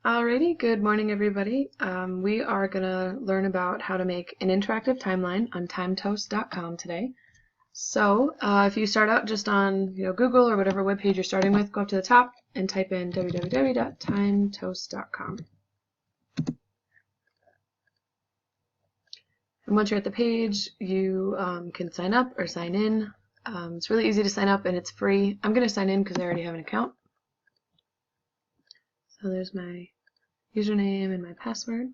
Alrighty, good morning everybody. We are going to learn about how to make an interactive timeline on timetoast.com today. So if you start out just on Google or whatever web page you're starting with, go up to the top and type in www.timetoast.com. And once you're at the page, you can sign up or sign in. It's really easy to sign up and it's free. I'm going to sign in because I already have an account. So there's my username and my password.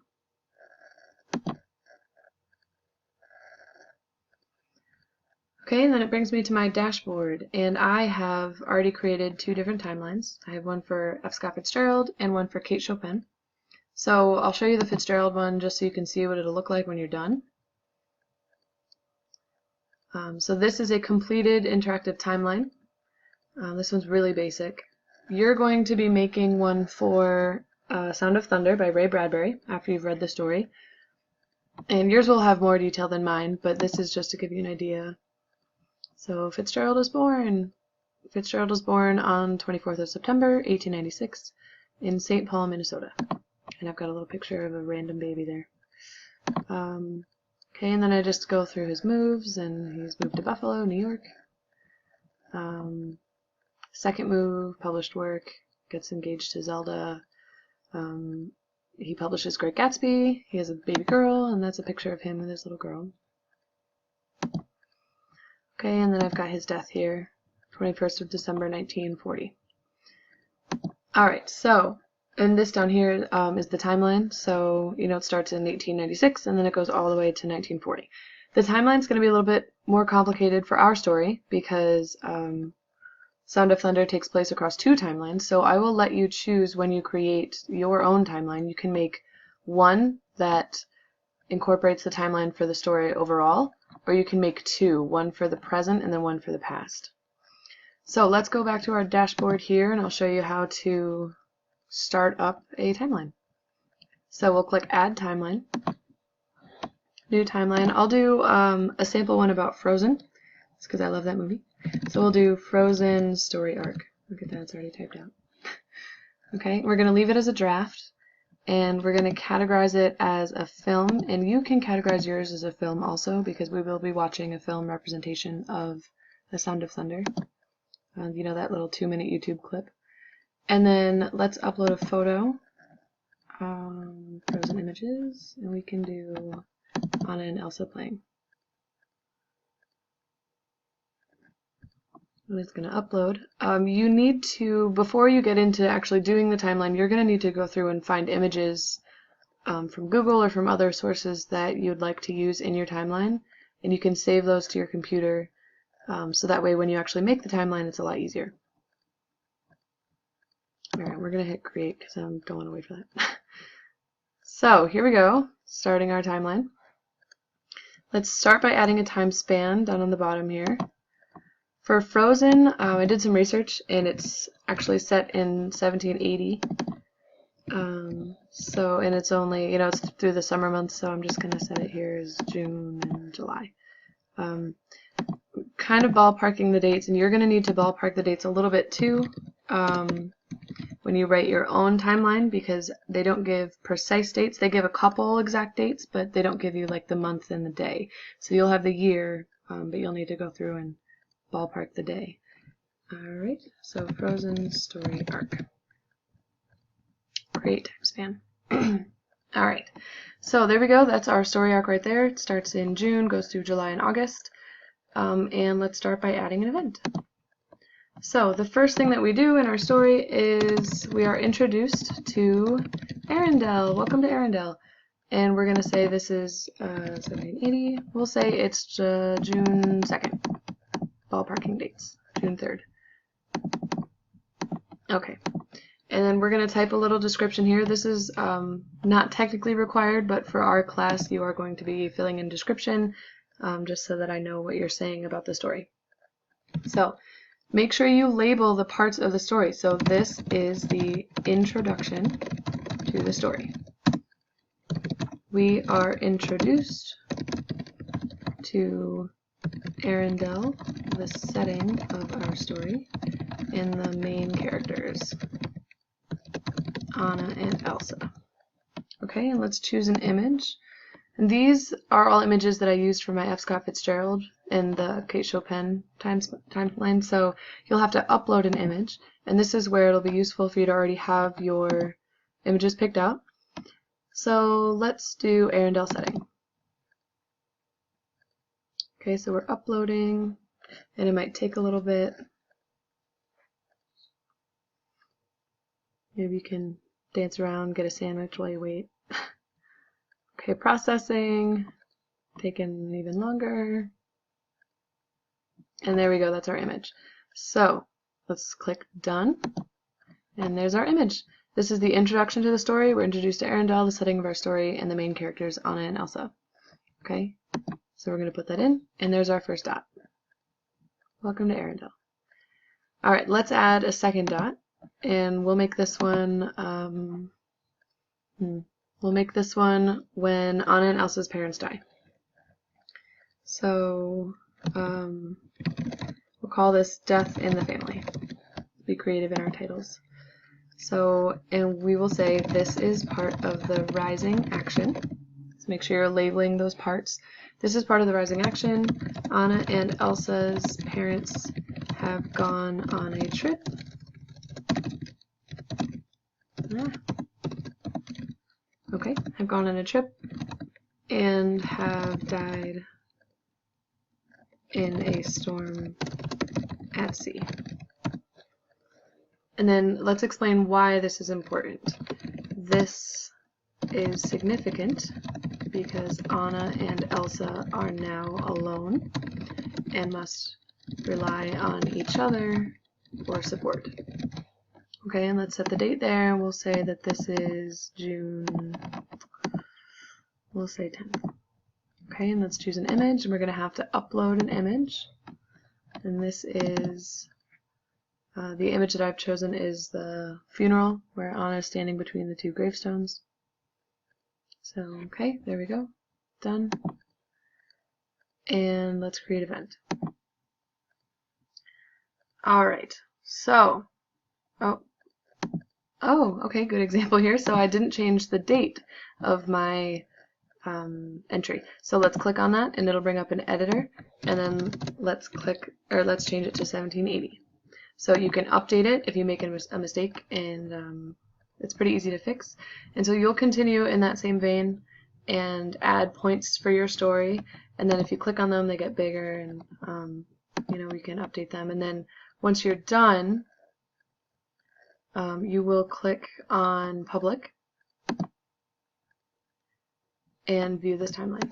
Okay, and then it brings me to my dashboard, and I have already created two different timelines. I have one for F. Scott Fitzgerald and one for Kate Chopin. So I'll show you the Fitzgerald one just so you can see what it'll look like when you're done. So this is a completed interactive timeline. This one's really basic. You're going to be making one for Sound of Thunder by Ray Bradbury after you've read the story. And yours will have more detail than mine, but this is just to give you an idea. So Fitzgerald was born on 24th of September, 1896 in St. Paul, Minnesota. And I've got a little picture of a random baby there. Okay, and then I just go through his moves, and he's moved to Buffalo, New York. Second move, published work, gets engaged to Zelda. He publishes Great Gatsby. He has a baby girl, and that's a picture of him with his little girl. Okay, and then I've got his death here, 21st of December, 1940. Alright, so, and this down here is the timeline. So, it starts in 1896, and then it goes all the way to 1940. The timeline's going to be a little bit more complicated for our story, because Sound of Thunder takes place across two timelines, so I will let you choose when you create your own timeline. You can make one that incorporates the timeline for the story overall, or you can make two, one for the present and then one for the past. So let's go back to our dashboard here, and I'll show you how to start up a timeline. So we'll click Add Timeline, New Timeline. I'll do a sample one about Frozen. It's because I love that movie. So we'll do Frozen Story Arc. Look at that, it's already typed out. Okay, we're going to leave it as a draft, and we're going to categorize it as a film, and you can categorize yours as a film also, because we will be watching a film representation of The Sound of Thunder. That little 2-minute YouTube clip. And then let's upload a photo, Frozen images, and we can do Anna and Elsa playing. It's going to upload. You need to, before you get into actually doing the timeline, you're going to need to go through and find images from Google or from other sources that you'd like to use in your timeline, and you can save those to your computer, so that way when you actually make the timeline it's a lot easier. Alright, we're going to hit create because I don't want to wait for that. So here we go, starting our timeline. Let's start by adding a time span down on the bottom here. For Frozen, I did some research, and it's actually set in 1780. And it's only, it's through the summer months, so I'm just going to set it here as June and July. Kind of ballparking the dates, and you're going to need to ballpark the dates a little bit too when you write your own timeline, because they don't give precise dates. They give a couple exact dates, but they don't give you like the month and the day. So you'll have the year, but you'll need to go through and ballpark the day. Alright, so Frozen Story Arc. Great time span. Alright, so there we go. That's our story arc right there. It starts in June, goes through July and August. And let's start by adding an event. So the first thing that we do in our story is we are introduced to Arendelle. Welcome to Arendelle. And we're going to say this is 1780. We'll say it's June 2nd. Ballparking dates, June 3rd. Okay, and then we're going to type a little description here. This is not technically required, but for our class you are going to be filling in description just so that I know what you're saying about the story. So make sure you label the parts of the story. So this is the introduction to the story. We are introduced to Arendelle, the setting of our story, and the main characters. Anna and Elsa. Okay, and let's choose an image. And these are all images that I used for my F. Scott Fitzgerald in the Kate Chopin timeline. So you'll have to upload an image, and this is where it'll be useful for you to already have your images picked out. So let's do Arendelle setting. Okay, so we're uploading, and it might take a little bit. Maybe you can dance around, get a sandwich while you wait. Okay, processing, taking even longer. And there we go, that's our image. So let's click done, and there's our image. This is the introduction to the story. We're introduced to Arendelle, the setting of our story, and the main characters, Anna and Elsa. Okay, so we're going to put that in, and there's our first dot. Welcome to Arendelle. All right, let's add a second dot, and we'll make this one. We'll make this one when Anna and Elsa's parents die. So we'll call this Death in the Family. Be creative in our titles. So, and we will say this is part of the rising action. So make sure you're labeling those parts. This is part of the rising action. Anna and Elsa's parents have gone on a trip. Okay, have gone on a trip and have died in a storm at sea. And then let's explain why this is important. This is significant because Anna and Elsa are now alone and must rely on each other for support. Okay, and let's set the date there. We'll say that this is June, we'll say 10th. Okay, and let's choose an image, and we're going to have to upload an image. And this is, the image that I've chosen is the funeral, where Anna is standing between the two gravestones. So, okay, there we go. Done. And let's create event. Alright, so, okay, good example here. So I didn't change the date of my entry. So let's click on that, and it'll bring up an editor, and then let's change it to 1780. So you can update it if you make a mistake, and it's pretty easy to fix. And so you'll continue in that same vein and add points for your story, and then if you click on them, they get bigger, and we can update them. And then once you're done, you will click on public and view this timeline.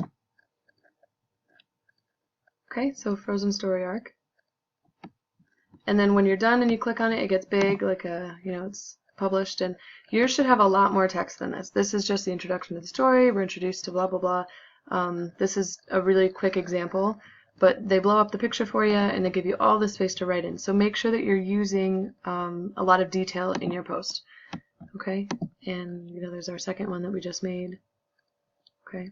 Okay, so frozen story arc. And then when you're done and you click on it, it gets big, like it's published, and yours should have a lot more text than this. This is just the introduction to the story. We're introduced to blah, blah, blah. This is a really quick example, but they blow up the picture for you, and they give you all the space to write in. So make sure that you're using a lot of detail in your post. Okay, and there's our second one that we just made. Okay.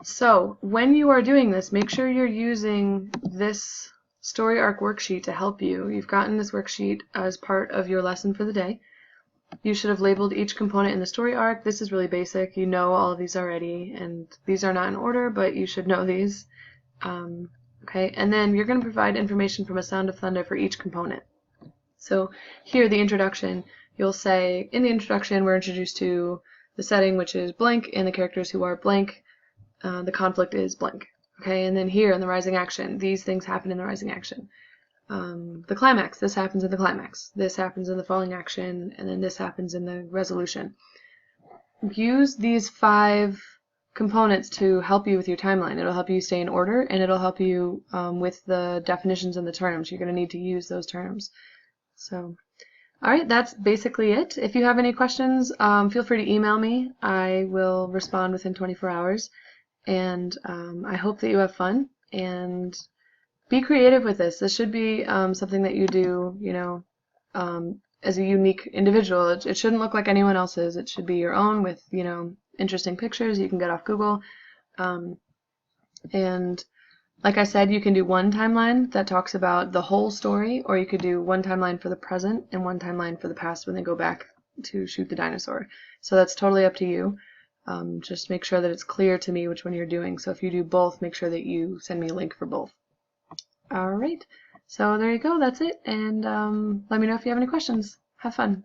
So when you are doing this, make sure you're using this story arc worksheet to help you. You've gotten this worksheet as part of your lesson for the day. You should have labeled each component in the story arc. This is really basic. You know all of these already, and these are not in order, but you should know these. Okay, and then you're going to provide information from A Sound of Thunder for each component. So here, the introduction, you'll say, in the introduction, we're introduced to the setting, which is blank, and the characters who are blank. The conflict is blank. Okay, and then here in the rising action, these things happen in the rising action. The climax, this happens in the climax. This happens in the falling action, and then this happens in the resolution. Use these 5 components to help you with your timeline. It'll help you stay in order, and it'll help you with the definitions and the terms. You're going to need to use those terms. So, alright, that's basically it. If you have any questions, feel free to email me. I will respond within 24 hours. And I hope that you have fun, and be creative with this. This should be something that you do, as a unique individual. It shouldn't look like anyone else's. It should be your own with, interesting pictures you can get off Google. And like I said, you can do one timeline that talks about the whole story, or you could do one timeline for the present and one timeline for the past when they go back to shoot the dinosaur. So that's totally up to you. Just make sure that it's clear to me which one you're doing. So if you do both, make sure that you send me a link for both. All right. So there you go. That's it. And let me know if you have any questions. Have fun.